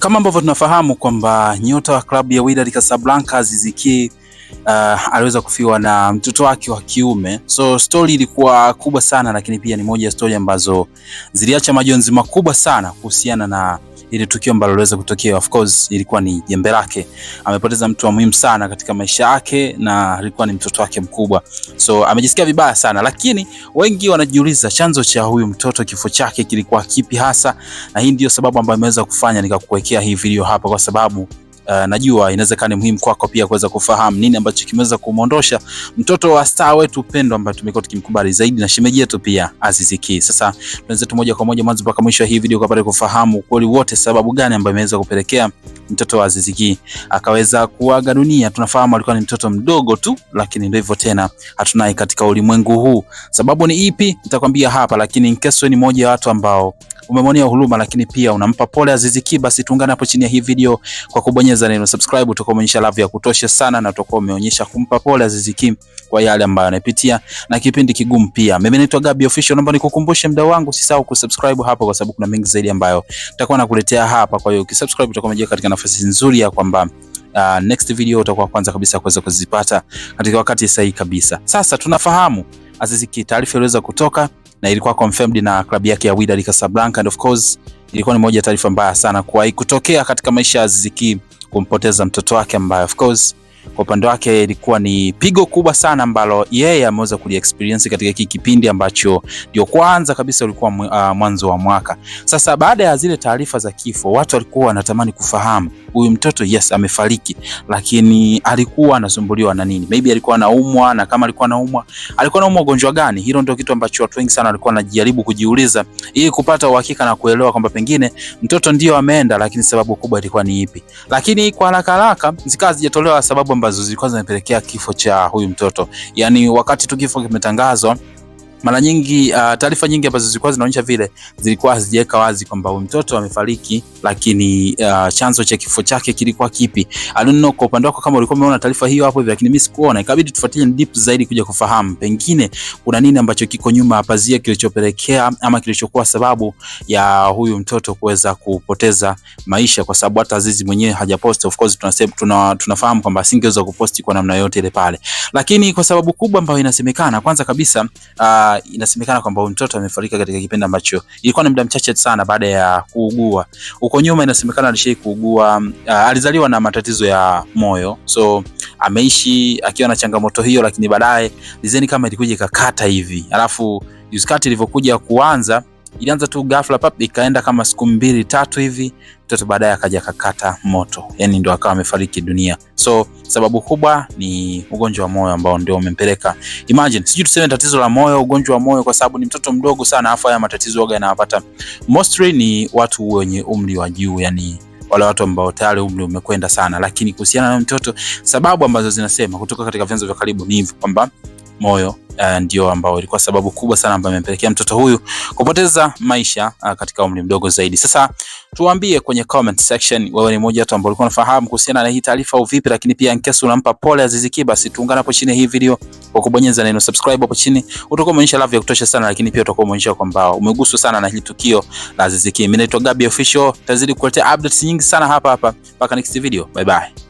Kama ambavyo tunafahamu kwamba nyota wa klabu ya Wydad Casablanca Aziz Ki aliweza kufiwa na mtoto wake wa kiume. So story ilikuwa kubwa sana, lakini pia ni moja ya story ambazo ziliacha majonzi makubwa sana kuhusiana na ile tukio ambalo liweza kutokea. Of course ilikuwa ni jembe lake. Amepoteza mtu wa muhimu sana katika maisha yake na alikuwa ni mtoto wake mkubwa. So amejisikia vibaya sana, lakini wengi wanajiuliza chanzo cha huyu mtoto, kifo chake kilikuwa kipi hasa, na hii ndio sababu ambayo imeweza kufanya nikakuwekea hii video hapa, kwa sababu najua inawezekana ni muhimu kwako pia kuweza kufahamu nini ambacho kimeweza kumwondosha mtoto wa star wetu pendwa ambaye tumekuwa tukimkubali zaidi na shemeji yetu pia Aziz Ki. Sasa tuanze tu moja kwa moja mwanzo mpaka mwisho hii video kupata kufahamu ukweli wote, sababu gani ambayo imeweza kupelekea mtoto wa Aziz Ki akaweza kuaga dunia. Tunafahamu alikuwa ni mtoto mdogo tu, lakini ndio hivyo tena, hatunaye katika ulimwengu huu. Sababu ni ipi nitakwambia hapa, lakini in case ni moja ya watu ambao umemwonea huruma lakini pia unampa pole Aziz Ki, basi tuungane hapo chini ya hii video kwa kubonyeza neno subscribe. Utakuwa umeonyesha love ya kutosha sana, na utakuwa umeonyesha kumpa pole Aziz Ki kwa yale ambayo anapitia na kipindi kigumu pia. Mimi naitwa Gabi Official, naomba nikukumbushe mdau wangu, usisahau kusubscribe hapa kwa sababu kuna mengi zaidi ambayo nitakuwa nakuletea hapa. Kwa hiyo ukisubscribe utakuwa umejiweka katika nafasi nzuri ya kwamba next video utakuwa kwanza kabisa kuweza kuzipata katika wakati sahihi kabisa. Sasa tunafahamu Aziz Ki, taarifa iliweza kutoka na ilikuwa confirmed na klabu yake ya Wydad Casablanca, and of course ilikuwa ni moja ya taarifa mbaya sana kwa kutokea katika maisha ya Aziz Ki, kumpoteza mtoto wake ambaye of course kwa upande wake ilikuwa ni pigo kubwa sana ambalo yeye ameweza kuliexperience katika hiki kipindi ambacho ndio kwanza kabisa ulikuwa mwanzo wa mwaka. Sasa baada ya zile taarifa za kifo, watu walikuwa wanatamani kufahamu huyu mtoto yes amefariki, lakini alikuwa anasumbuliwa na nini? Maybe alikuwa anaumwa, na kama alikuwa anaumwa ugonjwa gani? Hilo ndio kitu ambacho watu wengi sana walikuwa wanajaribu kujiuliza ili kupata uhakika na kuelewa kwamba pengine mtoto ndio ameenda, lakini sababu kubwa ilikuwa ni ipi. Lakini kwa haraka zikawa zijatolewa sababu ambazo zilikuwa zinapelekea kifo cha huyu mtoto. Yani wakati tu kifo kimetangazwa, mara nyingi taarifa nyingi ambazo zilikuwa zinaonyesha vile zilikuwa hazijaweka wazi kwamba huyu mtoto amefariki, lakini chanzo cha kifo chake kilikuwa kipi. I don't know kwa upande wako kama ulikuwa umeona taarifa hiyo hapo hivi, lakini mimi sikuona. Ikabidi tufuatilie deep zaidi kuja kufahamu pengine kuna nini ambacho kiko nyuma ya pazia kilichopelekea ama kilichokuwa sababu ya huyu mtoto kuweza kupoteza maisha, kwa sababu hata Aziz mwenyewe hajapost. Of course tunafahamu kwamba asingeweza kuposti kwa namna yote ile pale, lakini kwa sababu kubwa ambayo inasemekana, kwanza kabisa inasemekana kwamba mtoto amefariki katika kipindi ambacho ilikuwa ni muda mchache sana baada ya kuugua. Huko nyuma inasemekana alishai kuugua, alizaliwa na matatizo ya moyo, so ameishi akiwa na changamoto hiyo, lakini baadaye dizeni kama ilikuja ikakata hivi, alafu juskati ilivyokuja kuanza ilianza tu ghafla pap, ikaenda kama siku 2-3 hivi, mtoto baadaye akaja kakata moto, yani ndio akawa amefariki dunia. So sababu kubwa ni ugonjwa wa moyo ambao ndio umempeleka. Imagine, sijui tuseme tatizo la moyo, ugonjwa wa moyo, kwa sababu ni mtoto mdogo sana, afa ya matatizo yoga yanapata mostly ni watu wenye umri wa juu, yani wale watu ambao tayari umri umekwenda sana. Lakini kuhusiana na mtoto, sababu ambazo zinasema kutoka katika vyanzo vya karibu ni hivyo kwamba moyo ndio ambao ilikuwa sababu kubwa sana ambayo imempelekea mtoto huyu kupoteza maisha katika umri mdogo zaidi. Sasa tuambie kwenye comment section, wewe ni mmoja watu ambao ulikuwa unafahamu kuhusiana na hii taarifa au vipi? Lakini pia in case unampa pole Aziz Ki, basi tuungane hapo chini hii video kwa kubonyeza neno subscribe hapo chini. Utakuwa umeonyesha love ya kutosha sana, lakini pia utakuwa umeonyesha kwamba umeguswa sana na hili tukio la Aziz Ki. Mimi naitwa Gabi Official, tazidi kukuletea updates nyingi sana hapa mpaka next video. Bye bye.